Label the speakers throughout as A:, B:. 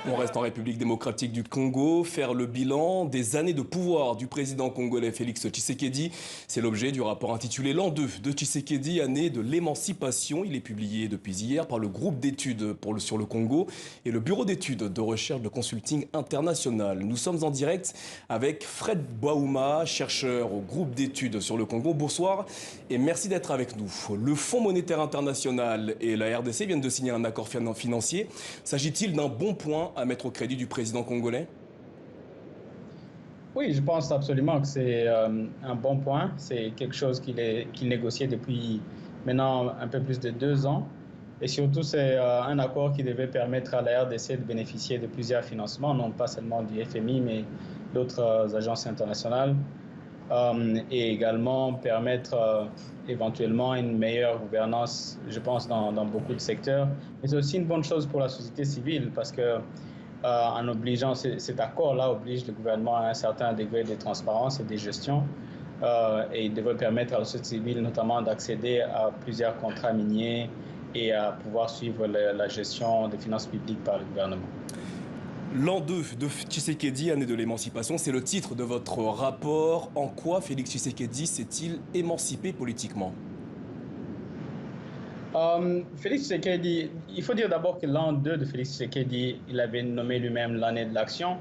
A: On reste en République démocratique du Congo, faire le bilan des années de pouvoir du président congolais Félix Tshisekedi. C'est l'objet du rapport intitulé L'an 2 de Tshisekedi, année de l'émancipation. Il est publié depuis hier par le groupe d'études sur le Congo et le bureau d'études de recherche de consulting international. Nous sommes en direct avec Fred Baouma, chercheur au groupe d'études sur le Congo. Bonsoir et merci d'être avec nous. Le Fonds monétaire international et la RDC viennent de signer un accord financier. S'agit-il d'un bon point à mettre au crédit du président congolais?
B: Oui, je pense absolument que c'est un bon point. C'est quelque chose qu'il négociait depuis maintenant un peu plus de 2 ans. Et surtout, c'est un accord qui devait permettre à la RDC de bénéficier de plusieurs financements, non pas seulement du FMI, mais d'autres agences internationales, et également permettre éventuellement une meilleure gouvernance, je pense, dans beaucoup de secteurs. Mais c'est aussi une bonne chose pour la société civile parce que en obligeant, cet accord-là oblige le gouvernement à un certain degré de transparence et de gestion, et il devrait permettre à la société civile notamment d'accéder à plusieurs contrats miniers et à pouvoir suivre la gestion des finances publiques par le gouvernement.
A: L'an 2 de Tshisekedi, année de l'émancipation, c'est le titre de votre rapport. En quoi Félix Tshisekedi s'est-il émancipé politiquement?
B: Félix Tshisekedi, il faut dire d'abord que l'an 2 de Félix Tshisekedi, il avait nommé lui-même l'année de l'action,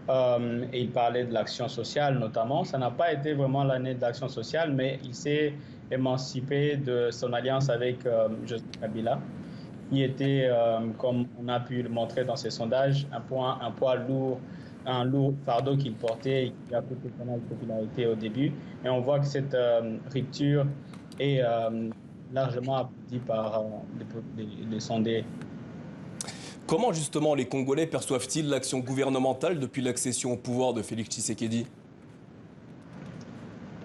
B: et il parlait de l'action sociale notamment. Ça n'a pas été vraiment l'année de l'action sociale, mais il s'est émancipé de son alliance avec Joseph Kabila, qui était, comme on a pu le montrer dans ses sondages, un poids lourd, un lourd fardeau qu'il portait et qui a coûté pas mal de popularité au début. Et on voit que cette rupture est largement applaudie par les sondés.
A: Comment justement les Congolais perçoivent-ils l'action gouvernementale depuis l'accession au pouvoir de Félix Tshisekedi?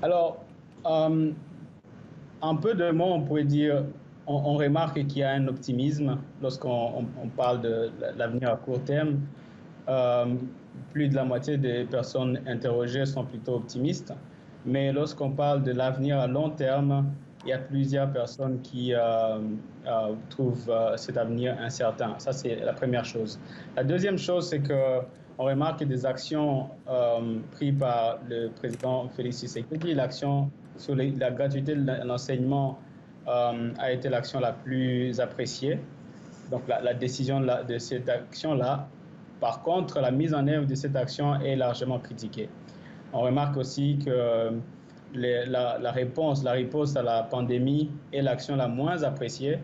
B: Alors, en peu de mots, on pourrait dire, on remarque qu'il y a un optimisme lorsqu'on parle de l'avenir à court terme. Euh, Plus de la moitié des personnes interrogées sont plutôt optimistes. Mais lorsqu'on parle de l'avenir à long terme, il y a plusieurs personnes qui trouvent cet avenir incertain. Ça, c'est la première chose. La deuxième chose, c'est qu'on remarque que des actions prises par le président Félix Tshisekedi, l'action sur la gratuité de l'enseignement a été l'action la plus appréciée. Donc la décision de cette action-là. Par contre, la mise en œuvre de cette action est largement critiquée. On remarque aussi que la réponse à la pandémie est l'action la moins appréciée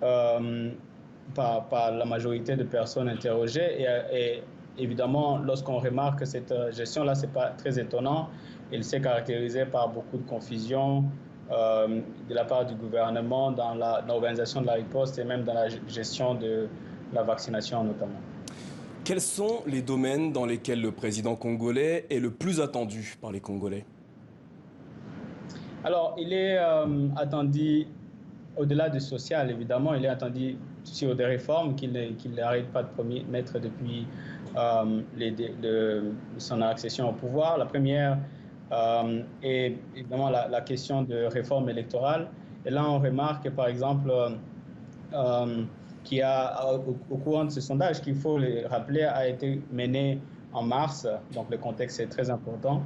B: par la majorité de personnes interrogées. Et évidemment, lorsqu'on remarque cette gestion-là, ce n'est pas très étonnant. Elle s'est caractérisée par beaucoup de confusion de la part du gouvernement dans l'organisation de la riposte et même dans la gestion de la vaccination notamment.
A: Quels sont les domaines dans lesquels le président congolais est le plus attendu par les Congolais?
B: Alors, il est attendu, au-delà du social, évidemment, il est attendu sur des réformes qu'il n'arrête pas de promettre depuis son accession au pouvoir. La première est évidemment la question de réforme électorale. Et là, on remarque, par exemple, qui au courant de ce sondage, qu'il faut le rappeler, a été mené en mars, donc le contexte est très important.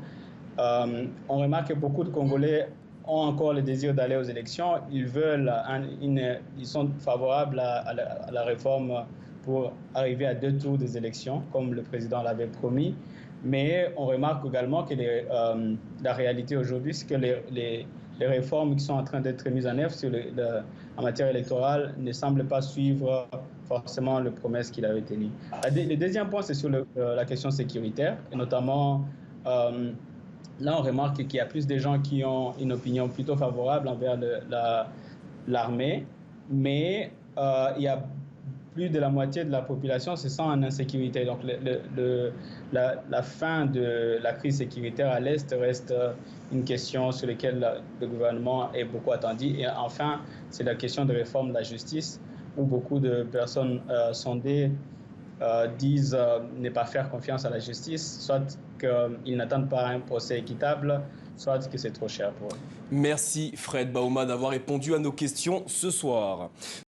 B: On remarque que beaucoup de Congolais ont encore le désir d'aller aux élections. Ils sont favorables à la réforme pour arriver à 2 tours des élections, comme le président l'avait promis. Mais on remarque également que la réalité aujourd'hui, c'est que les réformes qui sont en train d'être mises en œuvre en matière électorale ne semblent pas suivre forcément les promesses qu'il avait tenues. Le deuxième point, c'est sur la question sécuritaire, et notamment, là, on remarque qu'il y a plus de gens qui ont une opinion plutôt favorable envers l'armée, mais il y a plus de la moitié de la population se sent en insécurité. Donc la fin de la crise sécuritaire à l'Est reste une question sur laquelle le gouvernement est beaucoup attendu. Et enfin, c'est la question de réforme de la justice, où beaucoup de personnes sondées disent ne pas faire confiance à la justice, soit qu'ils n'attendent pas un procès équitable, soit que c'est trop cher pour eux.
A: Merci Fred Baouma d'avoir répondu à nos questions ce soir.